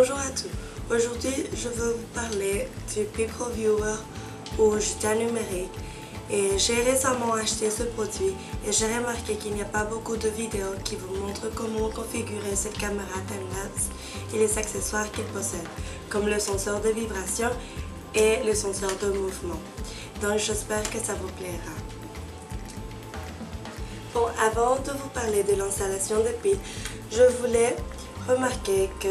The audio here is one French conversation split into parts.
Bonjour à tous. Aujourd'hui, je veux vous parler du PiproViewer ou jetin numérique. Et j'ai récemment acheté ce produit et j'ai remarqué qu'il n'y a pas beaucoup de vidéos qui vous montrent comment configurer cette caméra time-lapse et les accessoires qu'il possède, comme le senseur de vibration et le senseur de mouvement. Donc j'espère que ça vous plaira. Bon, avant de vous parler de l'installation de piles, je voulais remarquer que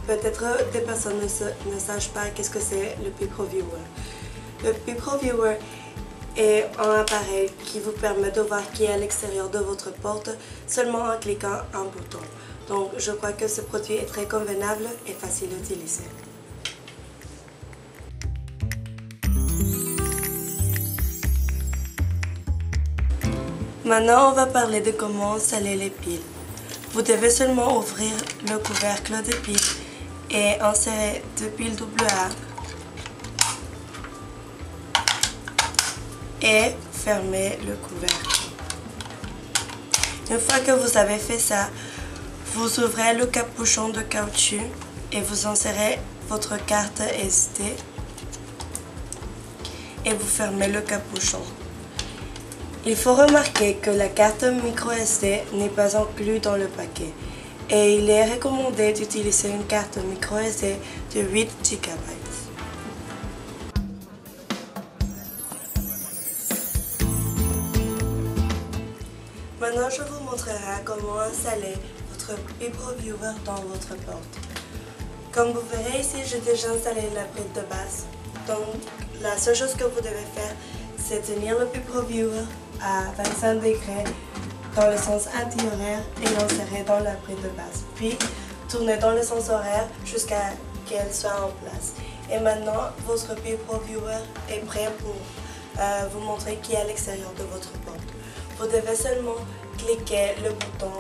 peut-être des personnes ne sachent pas qu'est-ce que c'est le PiproViewer. Le PiproViewer est un appareil qui vous permet de voir qui est à l'extérieur de votre porte seulement en cliquant un bouton. Donc je crois que ce produit est très convenable et facile à utiliser. Maintenant, on va parler de comment installer les piles. Vous devez seulement ouvrir le couvercle de piles et insérer deux piles AA et fermer le couvercle. Une fois que vous avez fait ça, vous ouvrez le capuchon de caoutchouc et vous insérez votre carte SD et vous fermez le capuchon. Il faut remarquer que la carte micro SD n'est pas inclue dans le paquet et il est recommandé d'utiliser une carte micro SD de 8 GB. Maintenant, je vous montrerai comment installer votre PiproViewer dans votre porte. Comme vous verrez ici, j'ai déjà installé la prise de base. Donc, la seule chose que vous devez faire, c'est tenir le PiproViewer à 25 degrés dans le sens anti-horaire et l'insérer dans la prise de base. Puis, tourner dans le sens horaire jusqu'à qu'elle soit en place. Et maintenant, votre PiproViewer est prêt pour vous montrer qui est à l'extérieur de votre porte. Vous devez seulement cliquer le bouton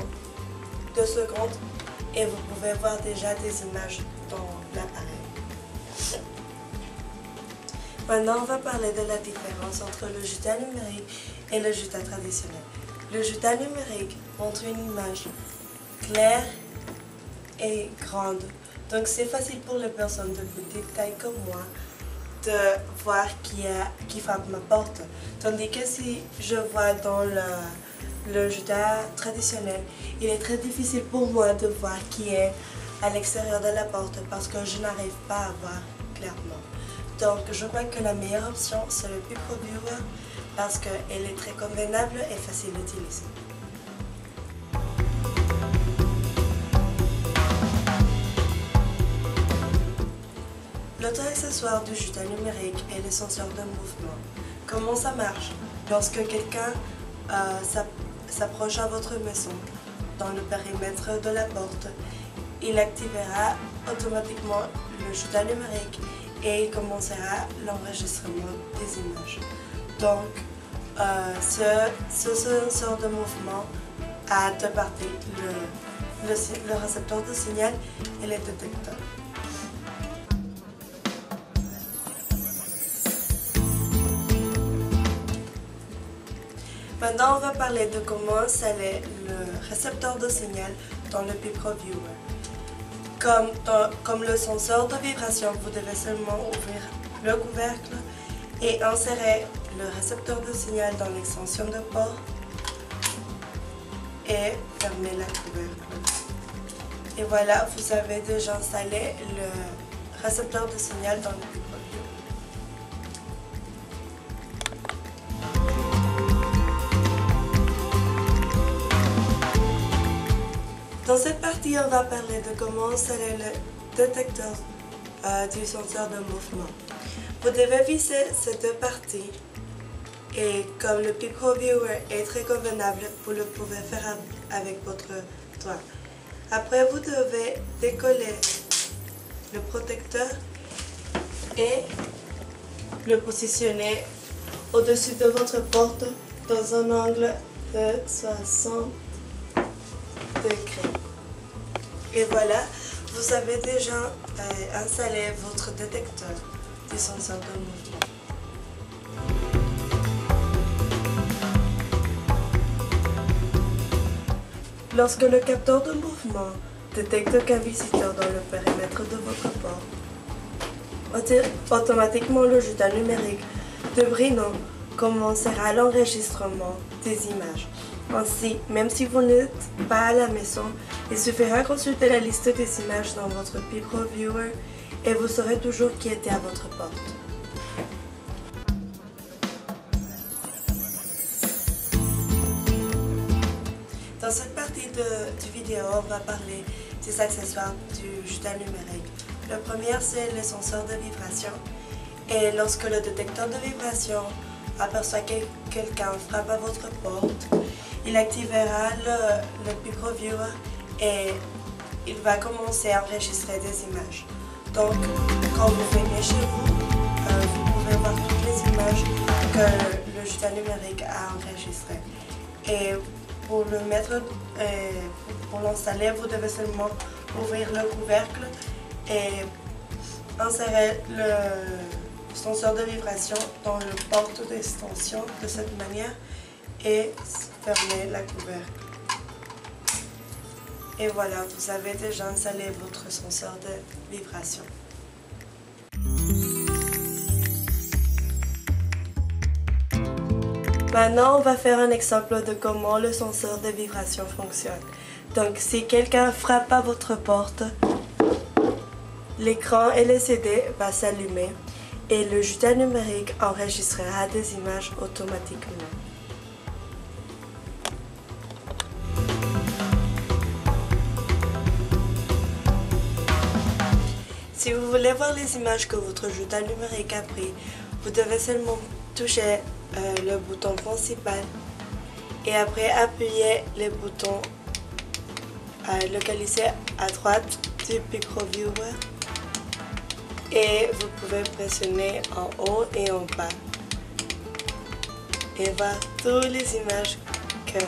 2 secondes et vous pouvez voir déjà des images dans l'appareil. Maintenant, on va parler de la différence entre le jetin numérique et le jetin traditionnel. Le jetin numérique montre une image claire et grande. Donc c'est facile pour les personnes de petite taille comme moi de voir qui frappe ma porte. Tandis que si je vois dans le jetin traditionnel, il est très difficile pour moi de voir qui est à l'extérieur de la porte parce que je n'arrive pas à voir clairement. Donc je crois que la meilleure option c'est le PiproViewer parce qu'elle est très convenable et facile à utiliser. L'autre accessoire du jetin numérique est le senseur de mouvement. Comment ça marche? Lorsque quelqu'un s'approche à votre maison dans le périmètre de la porte, il activera automatiquement le jetin numérique et il commencera l'enregistrement des images. Donc, ce senseur de mouvement a deux parties, le récepteur de signal et le détecteur. Maintenant, on va parler de comment installer le récepteur de signal dans le PiproViewer. Comme le senseur de vibration, vous devez seulement ouvrir le couvercle et insérer le récepteur de signal dans l'extension de port et fermer le couvercle. Et voilà, vous avez déjà installé le récepteur de signal dans le PiproViewer. Dans cette partie, on va parler de comment installer le détecteur du senseur de mouvement. Vous devez visser ces deux parties et comme le PiproViewer est très convenable, vous le pouvez faire avec votre doigt. Après, vous devez décoller le protecteur et le positionner au-dessus de votre porte dans un angle de 60 degrés. Et voilà, vous avez déjà installé votre détecteur du senseur de mouvement. Lorsque le capteur de mouvement détecte aucun visiteur dans le périmètre de votre port. Automatiquement, le logiciel numérique de Brino commencera l'enregistrement des images. Ainsi, même si vous n'êtes pas à la maison, il suffira de consulter la liste des images dans votre PeopleViewer et vous saurez toujours qui était à votre porte. Dans cette partie du vidéo, on va parler des accessoires du logiciel numérique. Le premier, c'est le senseur de vibration. Et lorsque le détecteur de vibration aperçoit que quelqu'un frappe à votre porte, il activera le PeopleViewer et il va commencer à enregistrer des images. Donc, quand vous venez chez vous, vous pouvez voir toutes les images que le logiciel numérique a enregistrées. Et pour le mettre, pour l'installer, vous devez seulement ouvrir le couvercle et insérer le senseur de vibration dans le porte d'extension de cette manière et fermer la couvercle. Et voilà, vous avez déjà installé votre senseur de vibration. Maintenant, on va faire un exemple de comment le senseur de vibration fonctionne. Donc, si quelqu'un frappe à votre porte, l'écran LCD va s'allumer et le logiciel numérique enregistrera des images automatiquement. Si vous voulez voir les images que votre logiciel numérique a prises, vous devez seulement toucher le bouton principal et après appuyer les boutons localisés à droite du PeopleViewer et vous pouvez pressionner en haut et en bas et voir toutes les images que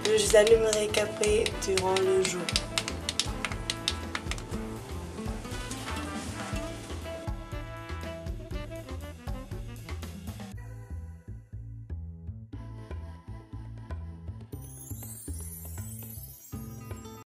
le logiciel numérique a prises durant le jour.